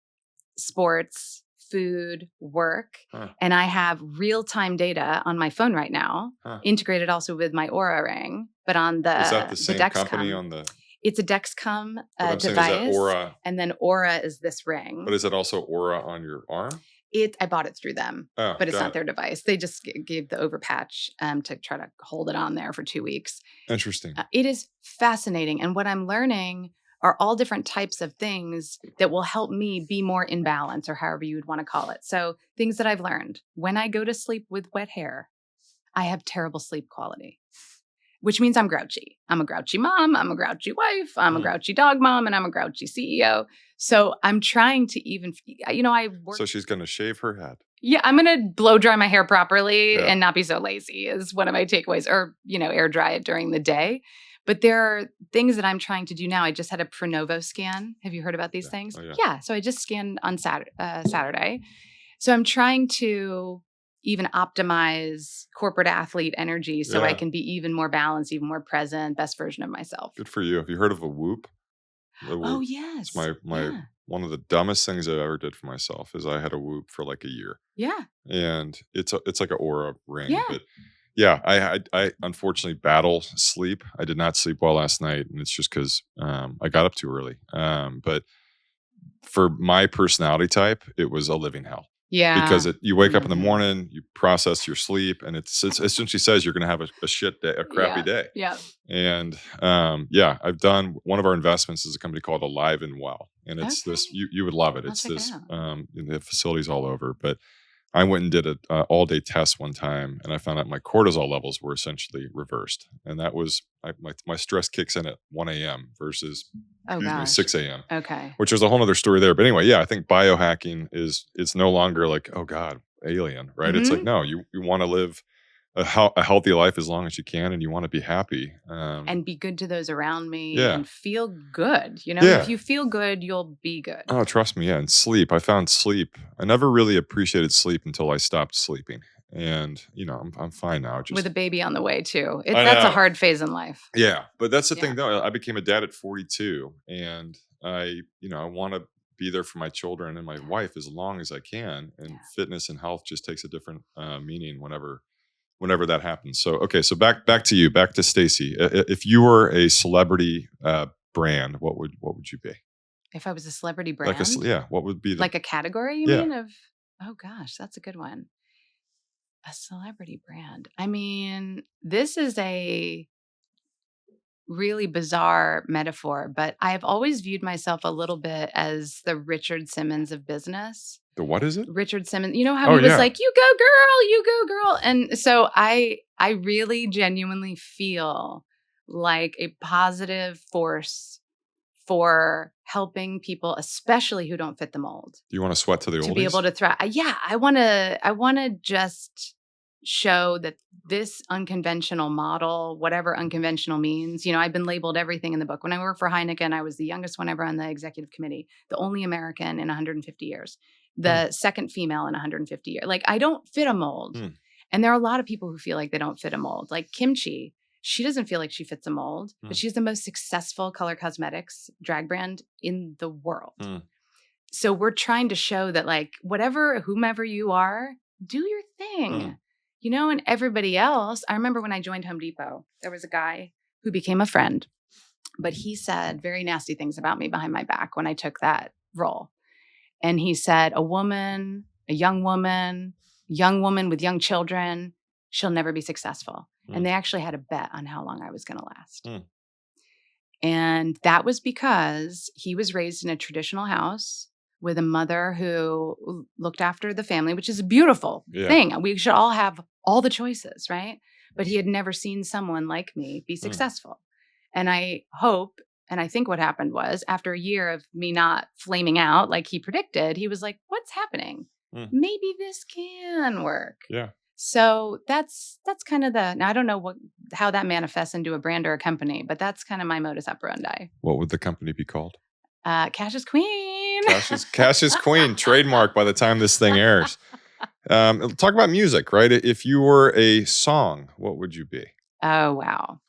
sports, food, work. And I have real-time data on my phone right now, integrated also with my Aura ring. But on the Is that the same company on the... It's a Dexcom device, is that Aura? And then Aura is this ring. But is it also Aura on your arm? I bought it through them, but it's not their device. They just gave the overpatch to try to hold it on there for 2 weeks. Interesting. It is fascinating. And what I'm learning are all different types of things that will help me be more in balance or however you would want to call it. So things that I've learned. When I go to sleep with wet hair, I have terrible sleep quality. Which means I'm grouchy. I'm a grouchy mom. I'm a grouchy wife. I'm a grouchy dog mom. And I'm a grouchy CEO. So I'm trying to I work. So she's going to shave her head. Yeah, I'm going to blow dry my hair properly and not be so lazy is one of my takeaways, or, air dry it during the day. But there are things that I'm trying to do now. I just had a Pronovo scan. Have you heard about these things? Oh, yeah. Yeah. So I just scanned on Saturday. So I'm trying to even optimize corporate athlete energy so I can be even more balanced, even more present, best version of myself. Good for you. Have you heard of a Whoop? Oh, yes. It's my one of the dumbest things I ever did for myself is I had a Whoop for like a year. Yeah. And it's like an Aura ring. Yeah. But yeah, I unfortunately battle sleep. I did not sleep well last night, and it's just because I got up too early. But for my personality type, it was a living hell. Yeah. Because you wake up in the morning, you process your sleep, and it essentially says you're going to have a shit day, a crappy day. Yeah. And I've done one of our investments is a company called Alive and Well, and it's this. You would love it. It's this. The facilities all over, but I went and did a all day test one time, and I found out my cortisol levels were essentially reversed, and that was my stress kicks in at 1 a.m. versus 6 a.m. Okay, which was a whole other story there. But anyway, I think biohacking it's no longer like, oh God, alien, right? Mm-hmm. It's like, no, you want to live a healthy life as long as you can, and you want to be happy and be good to those around me and feel good. If you feel good, you'll be good. Oh, trust me. Yeah. And sleep. I found sleep. I never really appreciated sleep until I stopped sleeping. And, I'm fine now. Just with a baby on the way too. That's a hard phase in life. Yeah. But that's the thing though. I became a dad at 42, and I want to be there for my children and my wife as long as I can. And fitness and health just takes a different meaning whenever that happens. So, okay. So back to you, back to Stacey. If you were a celebrity brand, what would you be? If I was a celebrity brand? What would be like a category you mean of, oh gosh, that's a good one. A celebrity brand. I mean, this is a really bizarre metaphor, but I've always viewed myself a little bit as the Richard Simmons of business. The what is it? Richard Simmons. You know how he was like, you go girl, you go girl. And so I really genuinely feel like a positive force for helping people, especially who don't fit the mold. Do you want to sweat to the oldies? To be able to thrive. Yeah, I want to just show that this unconventional model, whatever unconventional means, I've been labeled everything in the book. When I worked for Heineken, I was the youngest one ever on the executive committee, the only American in 150 years, the second female in 150 years. Like, I don't fit a mold. And there are a lot of people who feel like they don't fit a mold. Like Kimchi, she doesn't feel like she fits a mold, but she's the most successful color cosmetics drag brand in the world. So we're trying to show that, like, whomever you are, do your thing. And everybody else, I remember when I joined Home Depot, there was a guy who became a friend, but he said very nasty things about me behind my back when I took that role. And he said, a young woman with young children, she'll never be successful. And they actually had a bet on how long I was going to last. And that was because he was raised in a traditional house with a mother who looked after the family, which is a beautiful thing. We should all have all the choices, right? But he had never seen someone like me be successful. And I hope, and I think what happened was, after a year of me not flaming out like he predicted, he was like, what's happening? Maybe this can work. Yeah. So that's kind of now I don't know how that manifests into a brand or a company, but that's kind of my modus operandi. What would the company be called? Cash is Queen. Cash is Queen, trademark by the time this thing airs. Talk about music, right? If you were a song, what would you be? Oh, wow.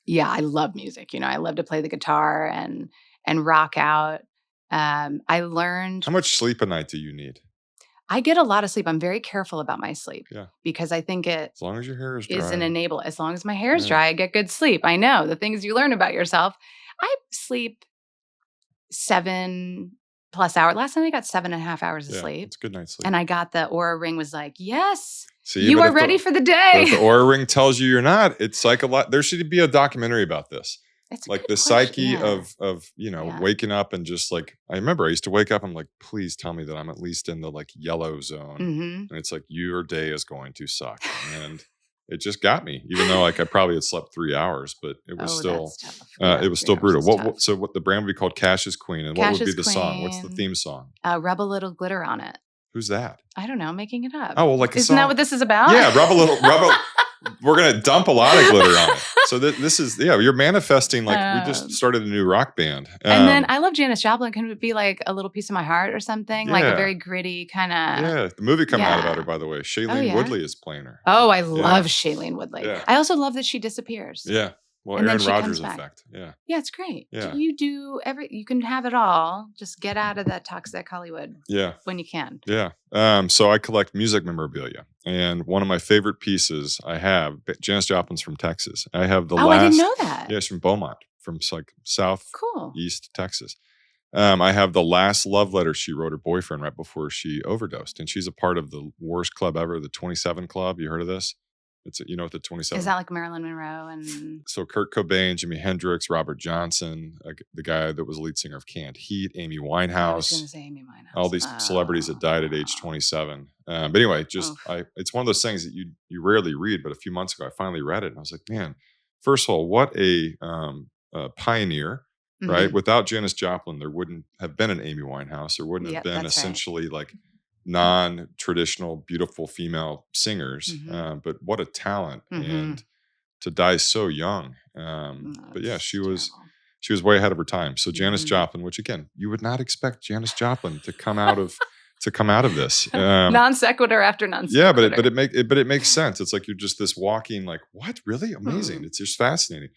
Yeah, I love music. I love to play the guitar and rock out. I learned. How much sleep a night do you need? I get a lot of sleep. I'm very careful about my sleep because I think as long as your hair is dry. As long as my hair is dry, I get good sleep. I know the things you learn about yourself. I sleep 7+ hours. Last night I got 7.5 hours of sleep. It's a good night's sleep. And I got the Aura ring was like, yes, you are ready for the day. But if the Aura ring tells you you're not, it's like there should be a documentary about this. It's like the psyche of waking up and just like, I remember I used to wake up, I'm like, please tell me that I'm at least in the like yellow zone. And it's like, your day is going to suck. And it just got me, even though like I probably had slept 3 hours, but it was still brutal. So what the brand would be called Cash is Queen, and what would be the song? What's the theme song? Rub a little glitter on it. Who's that? I don't know. Making it up. Oh, well, like isn't that what this is about? Yeah, we're going to dump a lot of glitter on it. So this is, you're manifesting like we just started a new rock band. And then I love Janis Joplin. Can it be like A Little Piece of My Heart or something? Like a very gritty kind of. Yeah, the movie coming out about her, by the way. Shailene Woodley is playing her. Oh, I love Shailene Woodley. Yeah. I also love that she disappears. Yeah. Well, and Aaron Rodgers effect. Yeah. Yeah, it's great. Yeah. You do you can have it all. Just get out of that toxic Hollywood. Yeah. When you can. Yeah. So I collect music memorabilia. And one of my favorite pieces I have, Janis Joplin's from Texas. I have the last. I didn't know that. Yeah, she's from Beaumont, from like south east Texas. I have the last love letter she wrote her boyfriend right before she overdosed. And she's a part of the worst club ever, the 27 Club. You heard of this? It's what the 27 is that like Marilyn Monroe and so Kurt Cobain, Jimi Hendrix, Robert Johnson, the guy that was lead singer of Canned Heat, Amy Winehouse. I was going to say Amy Winehouse. All these celebrities that died at age 27. But anyway, it's one of those things that you rarely read. But a few months ago, I finally read it, and I was like, man, first of all, what a pioneer, right? Without Janis Joplin, there wouldn't have been an Amy Winehouse. There wouldn't have been essentially like non-traditional, beautiful female singers. But what a talent, and to die so young. But yeah, she was way ahead of her time. So Janis Joplin, which again, you would not expect Janis Joplin to come out of this. Non sequitur after non sequitur. Yeah, but it makes sense. It's like you're just this walking, like, what? Really? Amazing. It's just fascinating.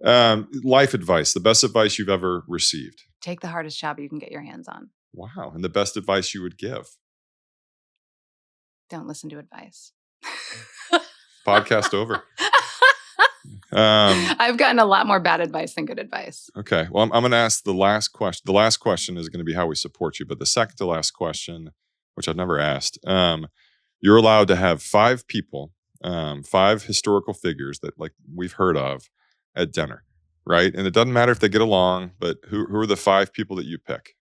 Life advice, the best advice you've ever received. Take the hardest job you can get your hands on. Wow. And the best advice you would give. Don't listen to advice. Podcast over. I've gotten a lot more bad advice than good advice. Okay. Well, I'm going to ask the last question. The last question is going to be how we support you. But the second to last question, which I've never asked, you're allowed to have 5 people, 5 historical figures that like we've heard of at dinner, right? And it doesn't matter if they get along, but who are the 5 people that you pick?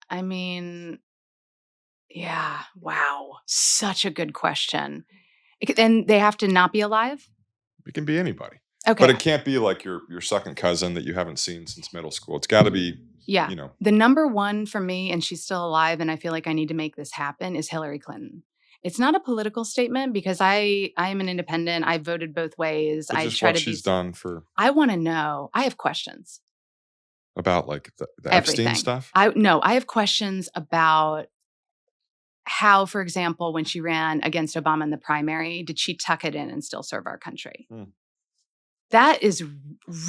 I mean, yeah. Wow. Such a good question. And they have to not be alive? It can be anybody. Okay. But it can't be like your second cousin that you haven't seen since middle school. It's got to be, The number one for me, and she's still alive, and I feel like I need to make this happen, is Hillary Clinton. It's not a political statement because I am an independent. I voted both ways. But just what she's done for. I want to know. I have questions. About like the Epstein stuff? I have questions about how, for example, when she ran against Obama in the primary, did she tuck it in and still serve our country? That is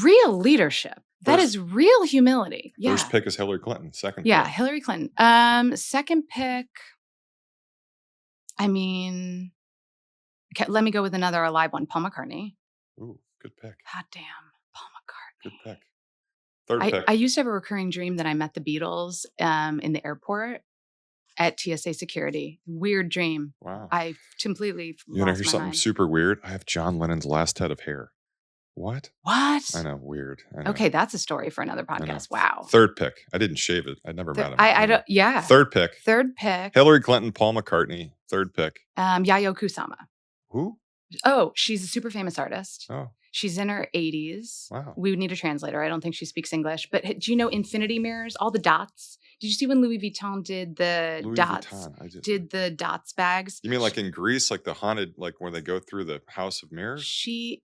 real leadership. That is real humility. First pick is Hillary Clinton. Second pick. Hillary Clinton. Second pick, I mean, let me go with another alive one, Paul McCartney. Ooh, good pick. God damn, Paul McCartney. Good pick. Third pick. I used to have a recurring dream that I met the Beatles in the airport at TSA security. Weird dream. Wow. I completely You want to hear something super weird? I have John Lennon's last head of hair. What? What? I know, weird. I know. Okay, that's a story for another podcast. Wow. Third pick. I didn't shave it. I never met him. I don't. Yeah. Third pick. Hillary Clinton, Paul McCartney. Third pick. Yayoi Kusama. Who? Oh, she's a super famous artist. Oh. She's in her 80s. Wow. We would need a translator. I don't think she speaks English. But do you know infinity mirrors? All the dots. Did you see when Louis Vuitton did the dots? Did the dots bags? You mean like in Greece, like the haunted, like where they go through the House of Mirrors? She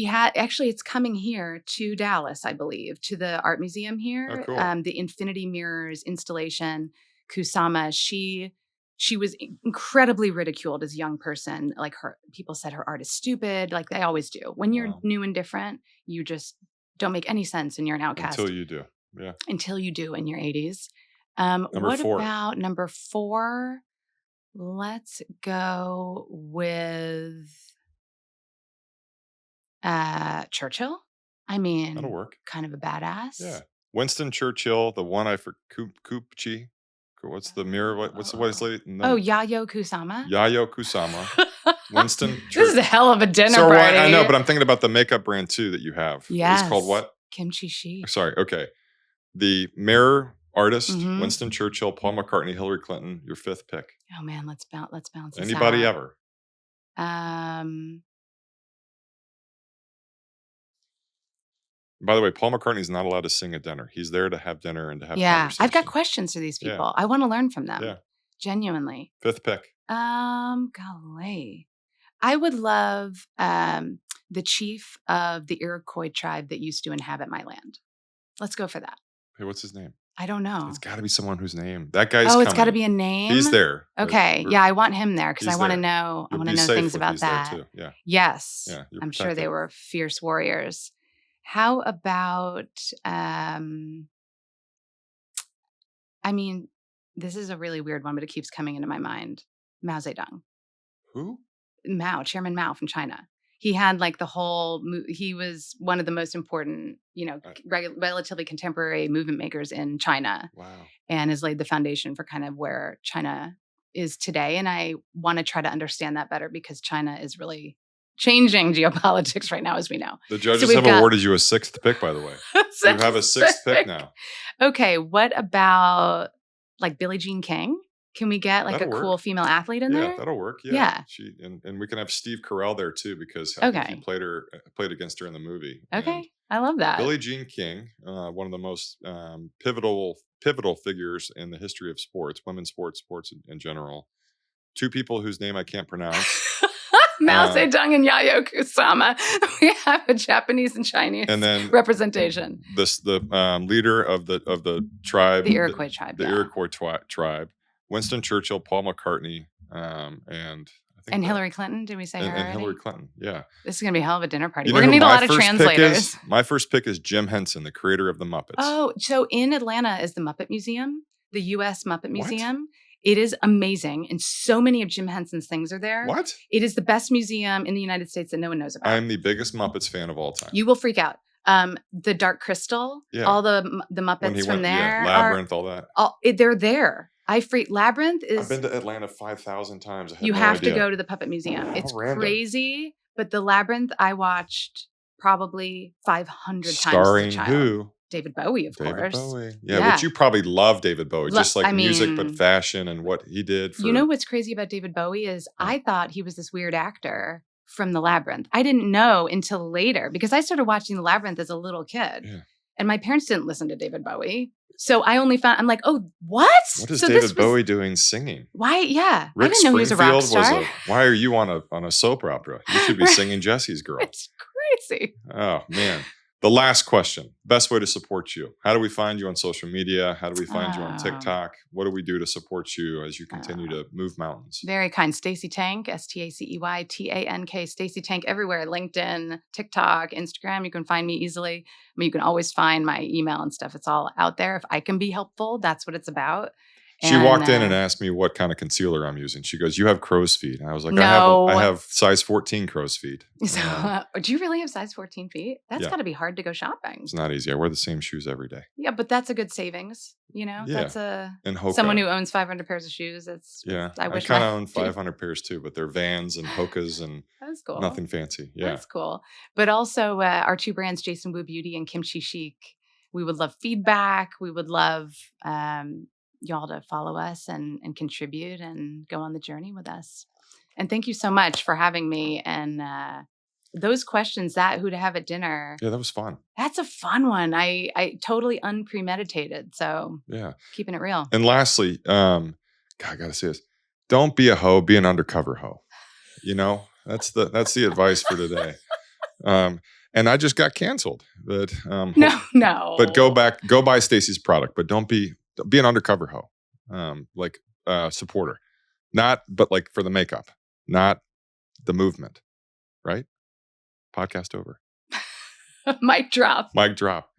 had, actually it's coming here to Dallas, I believe, to the art museum here. Oh, cool. The infinity mirrors installation, Kusama, she was incredibly ridiculed as a young person. Like people said her art is stupid, like they always do. When you're new and different, you just don't make any sense and you're an outcast. Until you do. Yeah. Until you do in your 80s. Number 4. About number 4? Let's go with Churchill. I mean, that'll work. Kind of a badass. Yeah. Winston Churchill, the one for Kupchi. What's the mirror? What's his lady? No. Oh, Yayoi Kusama. Yayoi Kusama. Winston Churchill. This is a hell of a dinner party. I know, but I'm thinking about the makeup brand too that you have. Yes. It's called what? Kimchi Shi. Sorry. Okay. The mirror artist, Winston Churchill, Paul McCartney, Hillary Clinton, your 5th pick. Oh man, let's bounce this Anybody out. ever? By the way, Paul McCartney's not allowed to sing at dinner. He's there to have dinner and to have conversations. I've got questions for these people. I want to learn from them. Yeah. Genuinely. Fifth pick. Golly. I would love the chief of the Iroquois tribe that used to inhabit my land. Let's go for that. Hey, what's his name? I don't know. It's got to be someone whose name. That guy's coming. It's got to be a name? He's there. Okay. Yeah, I want him there because I want to know. You'll I want to know things about that. Too. Yeah. Yes. Yeah, I'm sure they were fierce warriors. How about? I mean, this is a really weird one, but it keeps coming into my mind. Mao Zedong. Who? Chairman Mao from China. He had like the whole, he was one of the most important, relatively contemporary movement makers in China. Wow. And has laid the foundation for kind of where China is today. And I want to try to understand that better because China is really changing geopolitics right now, as we know. The judges have awarded you a 6th pick, by the way. You have a 6th pick now. Okay. What about like Billie Jean King? Can we get like that'll a work. Cool female athlete in there? Yeah, that'll work. Yeah. She and we can have Steve Carell there too because I think he played against her in the movie. Okay. And I love that. Billie Jean King, one of the most pivotal figures in the history of sports, women's sports in general. 2 people whose name I can't pronounce. Mao Zedong and Yayoi Kusama. We have a Japanese and Chinese representation. The leader of the tribe, the Iroquois tribe, the Iroquois tribe. Winston Churchill, Paul McCartney, and I think Hillary Clinton. Did we say her and already? Hillary Clinton. Yeah, this is gonna be a hell of a dinner party. We're gonna need a lot of translators. My first pick is Jim Henson, the creator of the Muppets. Oh, so in Atlanta is the Muppet Museum, the U.S. Muppet Museum. It is amazing, and so many of Jim Henson's things are there. What? It is the best museum in the United States that no one knows about. I'm the biggest Muppets fan of all time. You will freak out. The Dark Crystal, all the Muppets from there, Labyrinth, all that. They're there. Labyrinth is. I've been to Atlanta 5,000 times. You have to go to the Puppet Museum. It's crazy, but the Labyrinth I watched probably 500 times. Starring who? David Bowie, of course. David Bowie. Yeah, but you probably love David Bowie, just like music, but fashion and what he did. You know what's crazy about David Bowie is I thought he was this weird actor from The Labyrinth. I didn't know until later because I started watching The Labyrinth as a little kid. Yeah. And my parents didn't listen to David Bowie. So I only found, I'm like, oh, what? What is David Bowie doing singing? Why? Yeah. Rick I didn't know he was a rock star. Why are you on a soap opera? You should be singing Jesse's Girl. It's crazy. Oh, man. The last question, best way to support you. How do we find you on social media? How do we find you on TikTok? What do we do to support you as you continue to move mountains? Very kind. Stacey Tank, STACEYTANK, Stacey Tank everywhere. LinkedIn, TikTok, Instagram. You can find me easily. I mean, you can always find my email and stuff. It's all out there. If I can be helpful, that's what it's about. She walked in and asked me what kind of concealer I'm using. She goes, "You have crow's feet." And I was like, I have size 14 crow's feet. So, do you really have size 14 feet? That's got to be hard to go shopping. It's not easy. I wear the same shoes every day. Yeah, but that's a good savings. That's someone who owns 500 pairs of shoes. I kind of own 500 pairs too, but they're Vans and Hokas and that's cool. Nothing fancy. Yeah, that's cool. But also our 2 brands, Jason Wu Beauty and Kimchi Chic. We would love feedback. We would love y'all to follow us and contribute and go on the journey with us. And thank you so much for having me. And those questions, who to have at dinner. Yeah, that was fun. That's a fun one. I totally unpremeditated. So yeah, keeping it real. And lastly, God, I got to say this. Don't be a hoe, be an undercover hoe. That's the advice for today. And I just got canceled. But no. But go buy Stacey's product, but don't be an undercover hoe, supporter, but like for the makeup, not the movement, right? Podcast over. Mic drop. Mic drop.